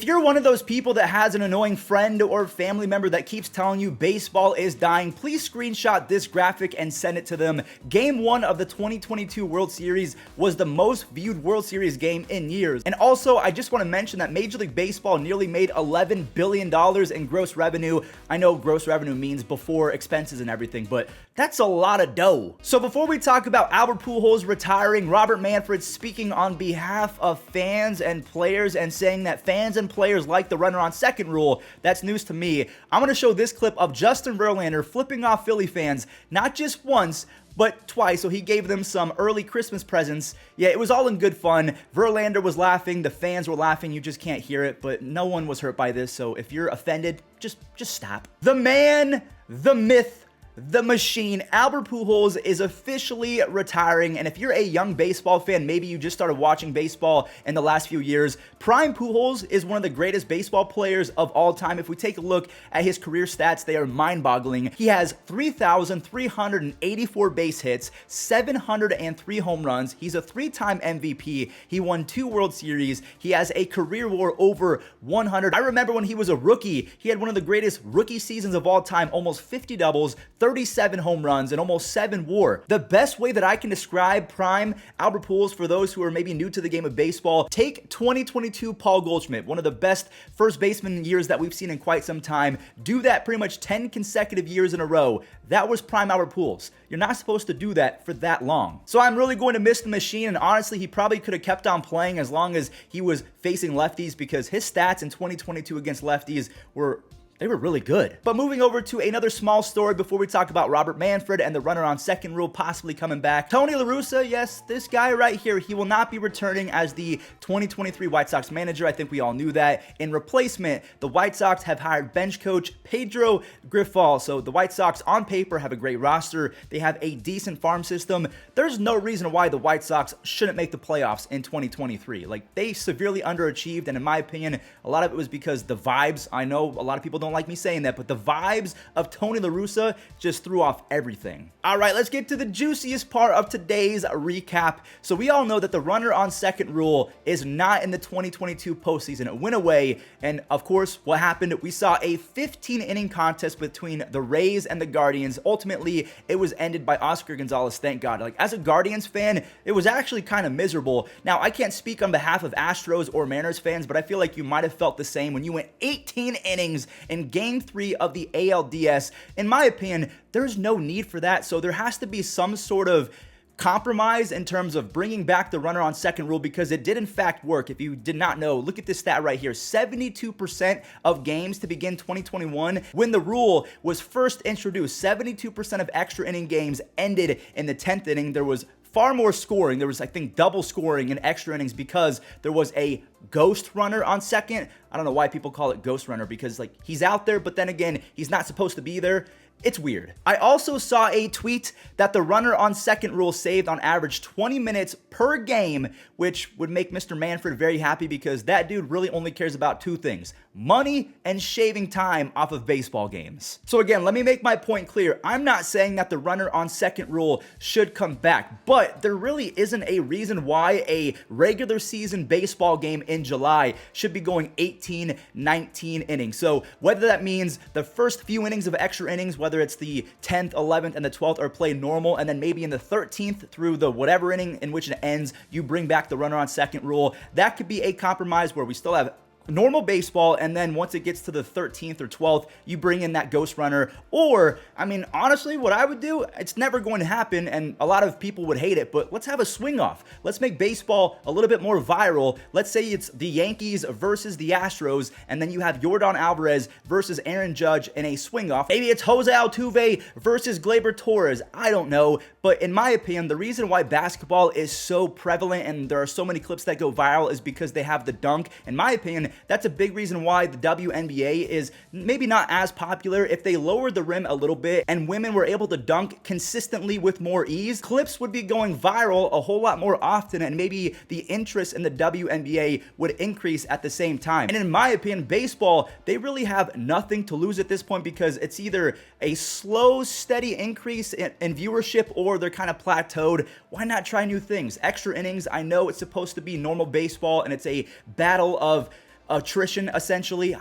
you're one of those people that has an annoying friend or family member that keeps telling you baseball is dying, please screenshot this graphic and send it to them. Game 1 of the 2022 World Series was the most viewed World Series game in years. And also, I just want to mention that Major League Baseball nearly made $11 billion in gross revenue. I know gross revenue means before expenses and everything, but that's a lot of dough. So before we talk about Albert Pujols retiring, Robert Manfred speaking on behalf of fans and players and saying that fans and players like the runner on second rule, that's news to me. I'm going to show this clip of Justin Verlander flipping off Philly fans, not just once, but twice. So he gave them some early Christmas presents. Yeah, it was all in good fun. Verlander was laughing, the fans were laughing, you just can't hear it, but no one was hurt by this, so if you're offended, just stop. The man, the myth, the machine, Albert Pujols is officially retiring, and if you're a young baseball fan, maybe you just started watching baseball in the last few years, Prime Pujols is one of the greatest baseball players of all time. If we take a look at his career stats, they are mind-boggling. He has 3,384 base hits, 703 home runs. He's a 3-time MVP. He won 2 World Series. He has a career WAR over 100. I remember when he was a rookie, he had one of the greatest rookie seasons of all time, almost 50 doubles, 37 home runs, and almost 7 WAR. The best way that I can describe Prime Albert Pujols for those who are maybe new to the game of baseball, take 2022 Paul Goldschmidt, one of the best first baseman years that we've seen in quite some time. Do that pretty much 10 consecutive years in a row. That was Prime Albert Pujols. You're not supposed to do that for that long. So I'm really going to miss the machine, and honestly, he probably could have kept on playing as long as he was facing lefties, because his stats in 2022 against lefties were really good. But moving over to another small story before we talk about Robert Manfred and the runner on second rule possibly coming back. Tony La Russa, yes, this guy right here, he will not be returning as the 2023 White Sox manager. I think we all knew that. In replacement, the White Sox have hired bench coach Pedro Grifol. So the White Sox on paper have a great roster. They have a decent farm system. There's no reason why the White Sox shouldn't make the playoffs in 2023. Like, they severely underachieved, and in my opinion, a lot of it was because the vibes, I know a lot of people don't like me saying that, but the vibes of Tony La Russa just threw off everything. All right, let's get to the juiciest part of today's recap. So we all know that the runner on second rule is not in the 2022 postseason. It went away, and of course, what happened? We saw a 15-inning contest between the Rays and the Guardians. Ultimately, it was ended by Oscar Gonzalez, thank God. Like, as a Guardians fan, it was actually kind of miserable. Now, I can't speak on behalf of Astros or Mariners fans, but I feel like you might have felt the same when you went 18 innings in Game 3 of the ALDS. In my opinion, there's no need for that, so there has to be some sort of compromise in terms of bringing back the runner on second rule, because it did in fact work. If you did not know, look at this stat right here. 72% of games to begin 2021, when the rule was first introduced, 72% of extra inning games ended in the 10th inning. There was far more scoring. There was, I think, double scoring in extra innings because there was a ghost runner on second. I don't know why people call it ghost runner, because like, he's out there, but then again, he's not supposed to be there. It's weird. I also saw a tweet that the runner on second rule saved on average 20 minutes per game, which would make Mr. Manfred very happy, because that dude really only cares about 2 things: money and shaving time off of baseball games. So again, let me make my point clear. I'm not saying that the runner on second rule should come back, but there really isn't a reason why a regular season baseball game in July should be going 18, 19 innings. So whether that means the first few innings of extra innings, whether it's the 10th, 11th, and the 12th are played normal, and then maybe in the 13th through the whatever inning in which it ends, you bring back the runner on second rule. That could be a compromise where we still have normal baseball, and then once it gets to the 13th or 12th, you bring in that ghost runner. Or, I mean, honestly, what I would do, it's never going to happen, and a lot of people would hate it, but let's have a swing off. Let's make baseball a little bit more viral. Let's say it's the Yankees versus the Astros, and then you have Yordan Alvarez versus Aaron Judge in a swing off. Maybe it's Jose Altuve versus Gleyber Torres. I don't know, but in my opinion, the reason why basketball is so prevalent and there are so many clips that go viral is because they have the dunk. In my opinion, that's a big reason why the WNBA is maybe not as popular. If they lowered the rim a little bit and women were able to dunk consistently with more ease, clips would be going viral a whole lot more often, and maybe the interest in the WNBA would increase at the same time. And in my opinion, baseball, they really have nothing to lose at this point, because it's either a slow, steady increase in viewership, or they're kind of plateaued. Why not try new things? Extra innings, I know it's supposed to be normal baseball, and it's a battle of attrition, essentially.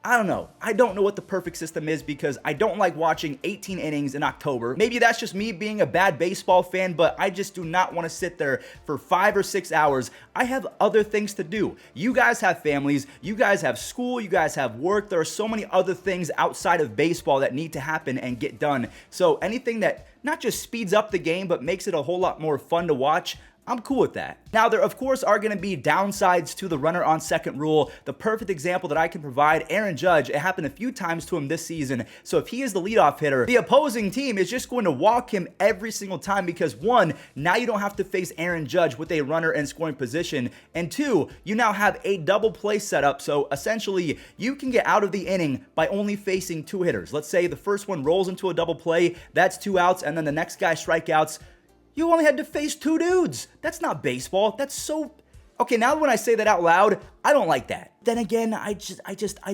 I don't know. I don't know what the perfect system is because I don't like watching 18 innings in October. Maybe that's just me being a bad baseball fan, but I just do not want to sit there for 5 or 6 hours. I have other things to do. You guys have families, you guys have school, you guys have work. There are so many other things outside of baseball that need to happen and get done. So anything that not just speeds up the game, but makes it a whole lot more fun to watch, I'm cool with that. Now, there of course are going to be downsides to the runner on second rule. The perfect example that I can provide, Aaron Judge, it happened a few times to him this season. So if he is the leadoff hitter, the opposing team is just going to walk him every single time because one, now you don't have to face Aaron Judge with a runner in scoring position. And two, you now have a double play setup. So essentially you can get out of the inning by only facing 2 hitters. Let's say the first one rolls into a double play, that's 2 outs, and then the next guy strikeouts. You only had to face 2 dudes. That's not baseball. That's so... Okay, now when I say that out loud, I don't like that. Then again, I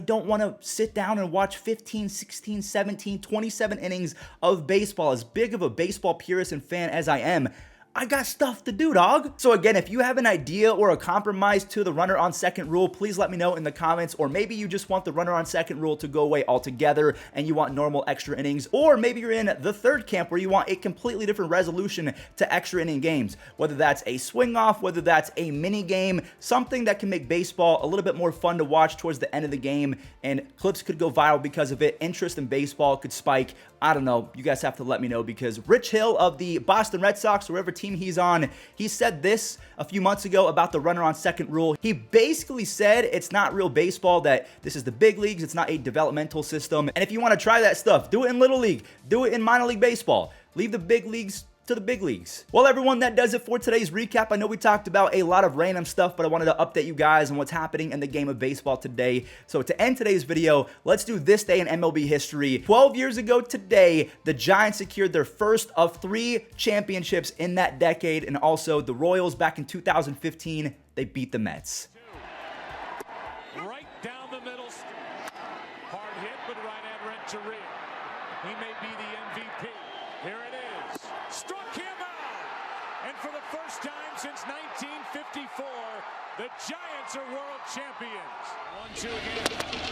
don't want to sit down and watch 15, 16, 17, 27 innings of baseball. As big of a baseball purist and fan as I am, I got stuff to do, dog. So again, if you have an idea or a compromise to the runner on second rule, please let me know in the comments. Or maybe you just want the runner on second rule to go away altogether and you want normal extra innings. Or maybe you're in the third camp where you want a completely different resolution to extra inning games. Whether that's a swing off, whether that's a mini game, something that can make baseball a little bit more fun to watch towards the end of the game. And clips could go viral because of it. Interest in baseball could spike. I don't know. You guys have to let me know because Rich Hill of the Boston Red Sox, wherever team he's on, he said this a few months ago about the runner on second rule. He basically said it's not real baseball, that this is the big leagues, it's not a developmental system. And if you want to try that stuff, do it in Little League, do it in minor league baseball. Leave the big leagues to the big leagues. Well, everyone, that does it for today's recap. I know we talked about a lot of random stuff, but I wanted to update you guys on what's happening in the game of baseball today. So to end today's video, let's do this day in MLB history. 12 years ago today, the Giants secured their first of 3 championships in that decade, and also the Royals back in 2015, they beat the Mets. Right down the middle. Hard hit, but right-hand Renteria. He may be the MVP. Here it is. Struck him out. And for the first time since 1954, the Giants are world champions. 1-2 again.